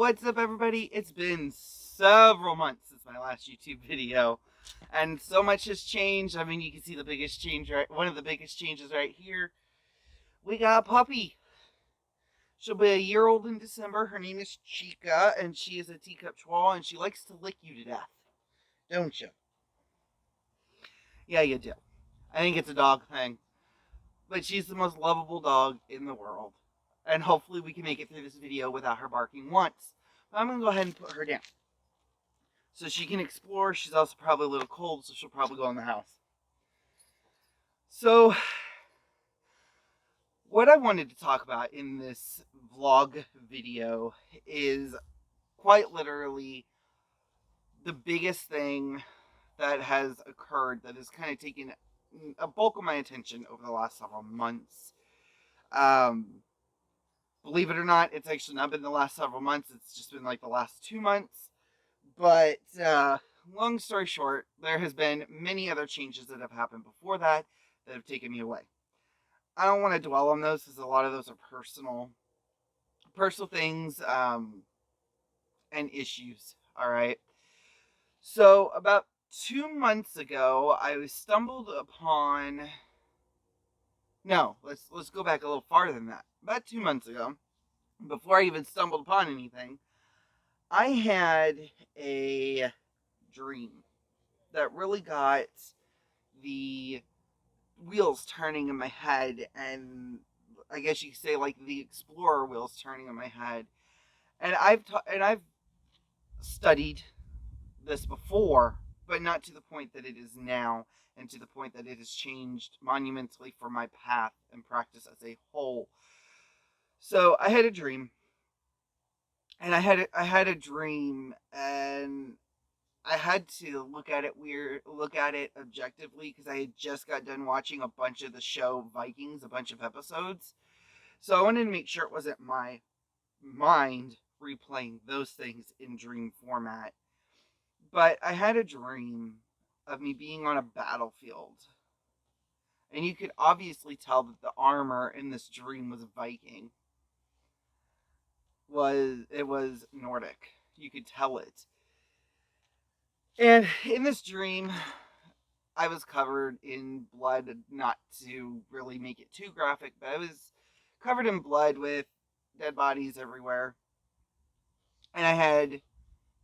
What's up, everybody? It's been several months since my last YouTube video, and so much has changed. I mean, you can see the biggest change, right? One of the biggest changes right here. We got a puppy. She'll be a year old in December. Her name is Chica, and she is a teacup chihuahua, and she likes to lick you to death. Don't you? Yeah, you do. I think it's a dog thing. But she's the most lovable dog in the world. And hopefully we can make it through this video without her barking once. But I'm going to go ahead and put her down so she can explore. She's also probably a little cold, so she'll probably go in the house. So, what I wanted to talk about in this vlog video is quite literally the biggest thing that has occurred that has kind of taken a bulk of my attention over the last several months. Believe it or not, it's actually not been the last several months. It's just been like the last 2 months. But long story short, there has been many other changes that have happened before that have taken me away. I don't want to dwell on those because a lot of those are personal things and issues. All right. So about 2 months ago, I stumbled upon. No, let's go back a little farther than that. About 2 months ago, before I even stumbled upon anything, I had a dream that really got the wheels turning in my head, and I guess you could say like the explorer wheels turning in my head. And I've studied this before, but not to the point that it is now, and to the point that it has changed monumentally for my path and practice as a whole. So I had a dream, and I had a dream, and I had to look at it objectively because I had just got done watching a bunch of the show Vikings, a bunch of episodes. So I wanted to make sure it wasn't my mind replaying those things in dream format. But I had a dream of me being on a battlefield. And you could obviously tell that the armor in this dream was Viking. It was Nordic. You could tell it. And in this dream, I was covered in blood, not to really make it too graphic, but I was covered in blood with dead bodies everywhere. And I had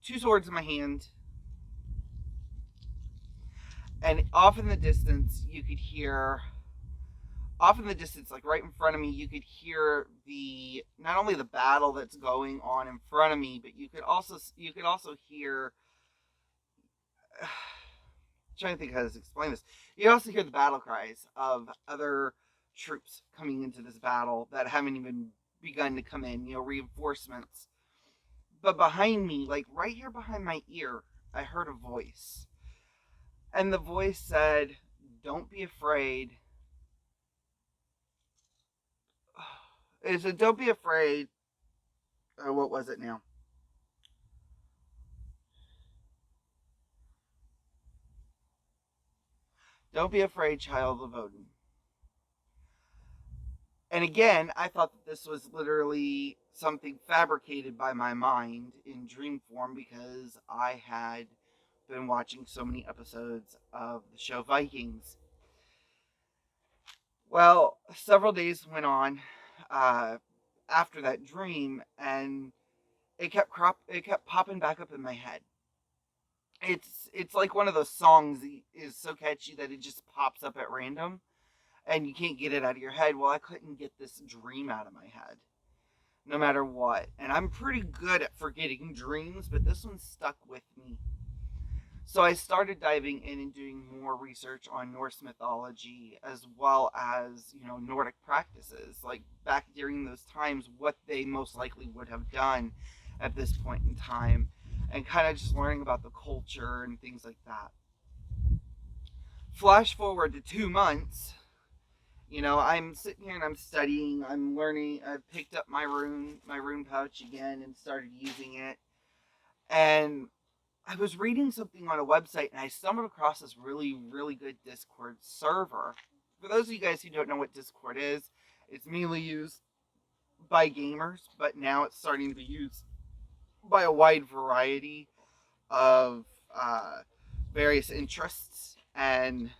2 swords in my hand. And off in the distance, like right in front of me, you could hear not only the battle that's going on in front of me, but you could also hear. I'm trying to think how to explain this. You also hear the battle cries of other troops coming into this battle that haven't even begun to come in, reinforcements. But behind me, like right here behind my ear, I heard a voice. And the voice said, "Don't be afraid." It said, "Don't be afraid." What was it now? "Don't be afraid, child of Odin." And again, I thought that this was literally something fabricated by my mind in dream form because I had been watching so many episodes of the show Vikings. Well, several days went on after that dream, and it kept popping back up in my head. It's like one of those songs that is so catchy that it just pops up at random, and you can't get it out of your head. Well, I couldn't get this dream out of my head, no matter what. And I'm pretty good at forgetting dreams, but this one stuck with me. So I started diving in and doing more research on Norse mythology as well as, Nordic practices, like back during those times, what they most likely would have done at this point in time, and kind of just learning about the culture and things like that. Flash forward to 2 months, I'm sitting here and I'm studying, I'm learning, I've picked up my rune pouch again and started using it. And I was reading something on a website and I stumbled across this really, really good Discord server. For those of you guys who don't know what Discord is, it's mainly used by gamers, but now it's starting to be used by a wide variety of various interests, and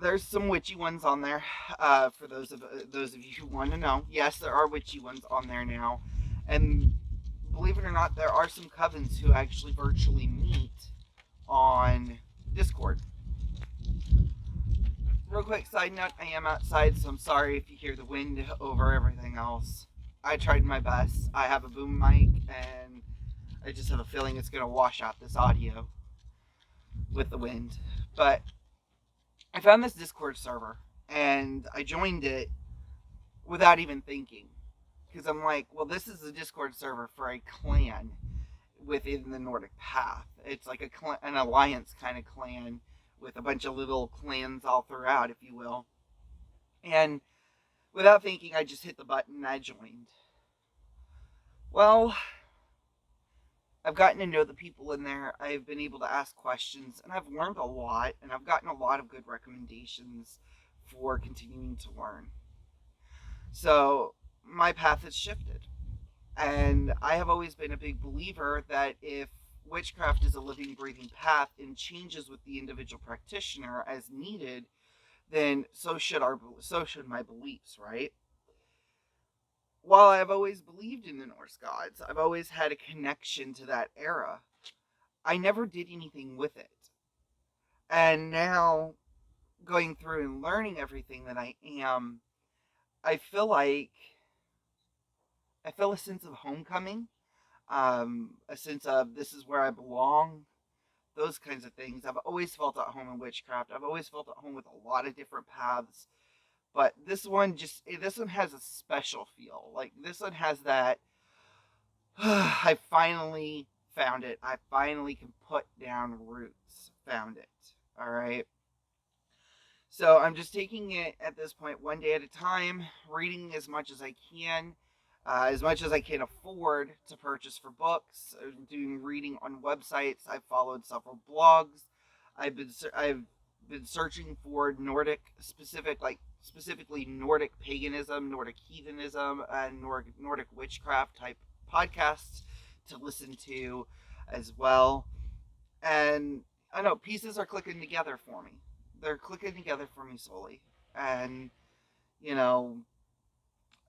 there's some witchy ones on there. For those of you who want to know, yes, there are witchy ones on there now, and believe it or not, there are some covens who actually virtually meet on Discord. Real quick side note, I am outside, so I'm sorry if you hear the wind over everything else. I tried my best. I have a boom mic, and I just have a feeling it's going to wash out this audio with the wind. But I found this Discord server, and I joined it without even thinking. Because I'm like, well, this is a Discord server for a clan within the Nordic Path. It's like an alliance kind of clan with a bunch of little clans all throughout, if you will. And without thinking, I just hit the button and I joined. Well, I've gotten to know the people in there. I've been able to ask questions, and I've learned a lot, and I've gotten a lot of good recommendations for continuing to learn. So my path has shifted. And I have always been a big believer that if witchcraft is a living, breathing path and changes with the individual practitioner as needed, then so should my beliefs, right? While I've always believed in the Norse gods, I've always had a connection to that era. I never did anything with it. And now, going through and learning everything that I am, I feel like I feel a sense of homecoming, a sense of this is where I belong, those kinds of things. I've always felt at home in witchcraft. I've always felt at home with a lot of different paths, but this one has a special feel. Like this one has that. I finally found it. I finally can put down roots. Found it. All right. So I'm just taking it at this point one day at a time, reading as much as I can, as much as I can afford to purchase for books. Doing reading on websites. I've followed several blogs. I've been searching for specifically Nordic paganism, Nordic heathenism, and Nordic witchcraft type podcasts to listen to as well. And I know pieces are clicking together for me. They're clicking together for me slowly. And, you know,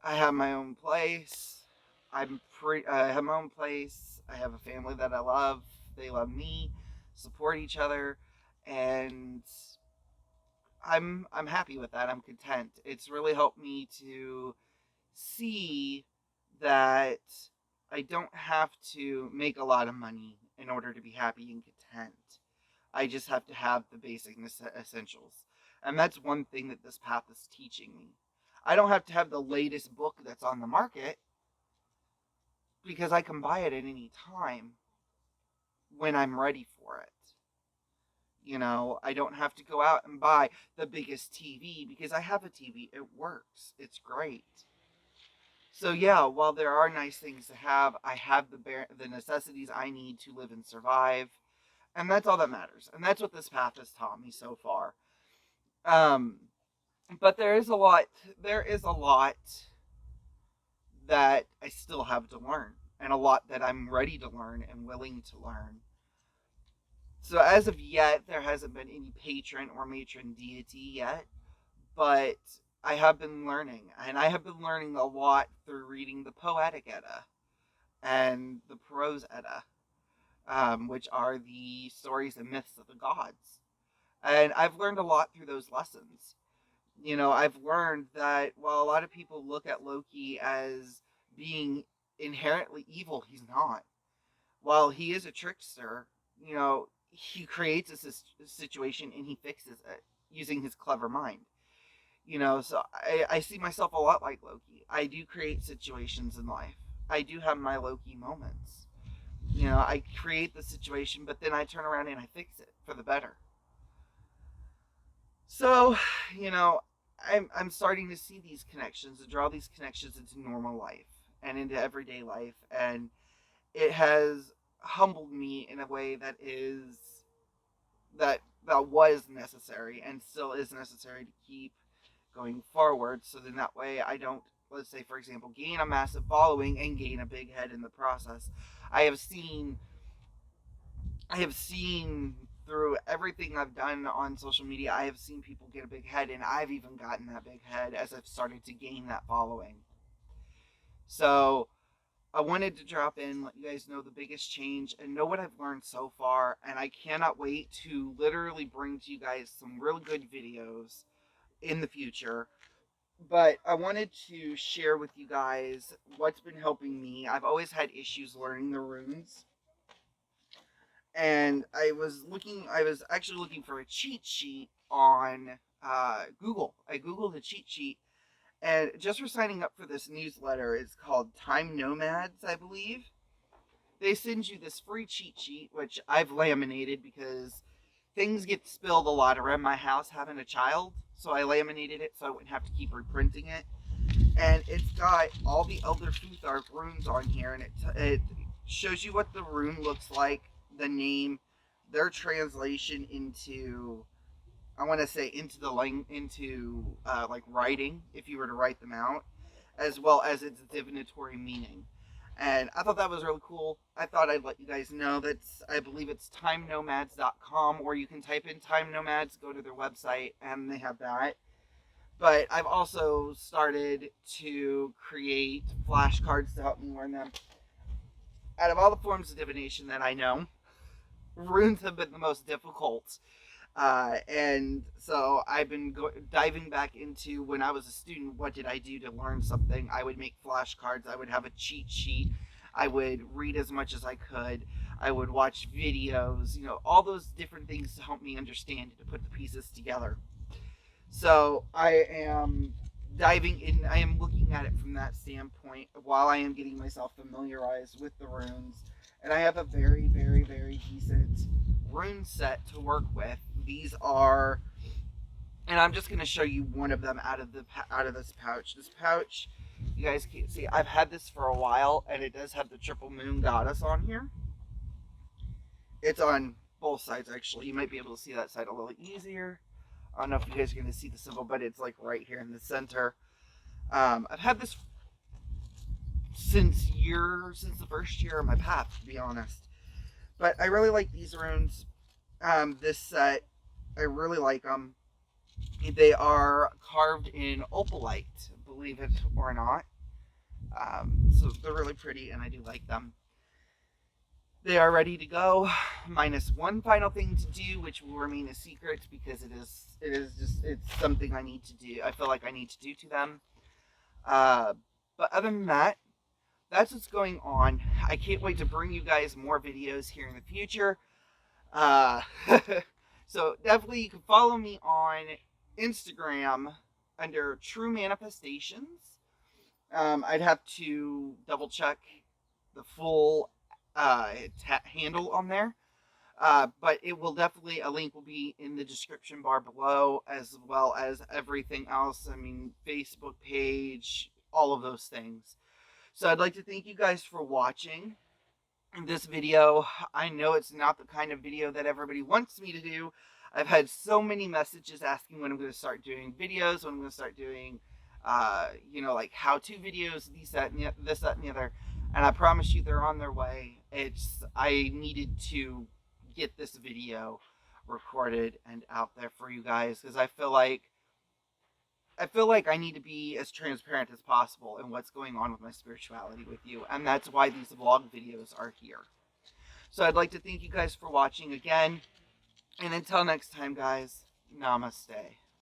I have my own place. I have my own place. I have a family that I love. They love me, support each other, and I'm happy with that. I'm content. It's really helped me to see that I don't have to make a lot of money in order to be happy and content. I just have to have the basic essentials. And that's one thing that this path is teaching me. I don't have to have the latest book that's on the market because I can buy it at any time when I'm ready for it. You know, I don't have to go out and buy the biggest TV because I have a TV. It works. It's great. So yeah, while there are nice things to have, I have the necessities I need to live and survive, and that's all that matters. And that's what this path has taught me so far. Um, but there is a lot. There is a lot that I still have to learn, and a lot that I'm ready to learn and willing to learn. So as of yet, there hasn't been any patron or matron deity yet, but I have been learning, and I have been learning a lot through reading the Poetic Edda and the Prose Edda, which are the stories and myths of the gods. And I've learned a lot through those lessons. You know, I've learned that while a lot of people look at Loki as being inherently evil, he's not. While he is a trickster, you know, he creates a situation and he fixes it using his clever mind. You know, so I see myself a lot like Loki. I do create situations in life. I do have my Loki moments. You know, I create the situation, but then I turn around and I fix it for the better. So, you know, I'm starting to see these connections and draw these connections into normal life and into everyday life, and it has humbled me in a way that was necessary and still is necessary to keep going forward. So then that way I don't let's say for example, gain a massive following and gain a big head in the process. I have seen through everything I've done on social media, I have seen people get a big head, and I've even gotten that big head as I've started to gain that following. So I wanted to drop in, let you guys know the biggest change and know what I've learned so far. And I cannot wait to literally bring to you guys some really good videos in the future. But I wanted to share with you guys what's been helping me. I've always had issues learning the runes. And I was actually looking for a cheat sheet on Google. I Googled a cheat sheet, and just for signing up for this newsletter, it's called Time Nomads, I believe. They send you this free cheat sheet, which I've laminated because things get spilled a lot around my house having a child. So I laminated it so I wouldn't have to keep reprinting it. And it's got all the Elder Futhark runes on here, and it shows you what the rune looks like, the name, their translation into, I want to say into like writing, if you were to write them out, as well as its divinatory meaning. And I thought that was really cool. I thought I'd let you guys know that I believe it's timenomads.com, or you can type in Time Nomads, go to their website, and they have that. But I've also started to create flashcards to help me learn them. Out of all the forms of divination that I know, runes have been the most difficult. And so I've been diving back into when I was a student, what did I do to learn something? I would make flashcards. I would have a cheat sheet. I would read as much as I could. I would watch videos, all those different things to help me understand, to put the pieces together. So I am diving in. I am looking at it from that standpoint while I am getting myself familiarized with the runes. And I have a very, very, very decent rune set to work with. These are, and I'm just going to show you one of them out of this pouch. This pouch, you guys can't see. I've had this for a while, and it does have the triple moon goddess on here. It's on both sides, actually. You might be able to see that side a little easier. I don't know if you guys are going to see the symbol, but it's like right here in the center. I've had this since the first year of my path, to be honest. But I really like these runes. This set, I really like them. They are carved in opalite, believe it or not. So they're really pretty, and I do like them. They are ready to go, minus one final thing to do, which will remain a secret because it's something I need to do. I feel like I need to do to them. But other than that, that's what's going on. I can't wait to bring you guys more videos here in the future. So definitely you can follow me on Instagram under True Manifestations. I'd have to double check the full handle on there. But it will definitely, a link will be in the description bar below, as well as everything else. I mean, Facebook page, all of those things. So I'd like to thank you guys for watching this video. I know it's not the kind of video that everybody wants me to do. I've had so many messages asking when I'm going to start doing videos, when I'm going to start doing, like how-to videos, this, that, and the other. And I promise you they're on their way. I needed to get this video recorded and out there for you guys, because I feel like I need to be as transparent as possible in what's going on with my spirituality with you. And that's why these vlog videos are here. So I'd like to thank you guys for watching again. And until next time, guys, namaste.